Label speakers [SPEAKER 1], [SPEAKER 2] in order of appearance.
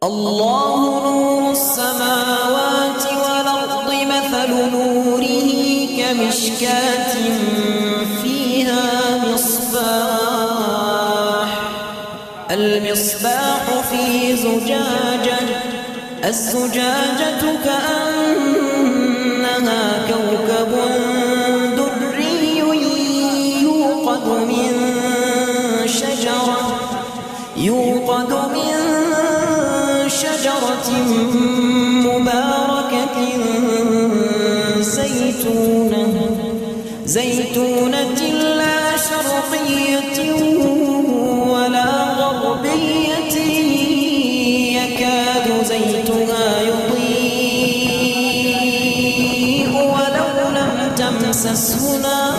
[SPEAKER 1] الله نور السماوات والأرض مثل نوره كمشكاة فيها مصباح المصباح في زجاجة الزجاجة كأنها كوكب دري يوقد من شجرة مباركة زيتونة لا شرقية ولا غربية يكاد زيتها يضيء ولو لم تمسسه نار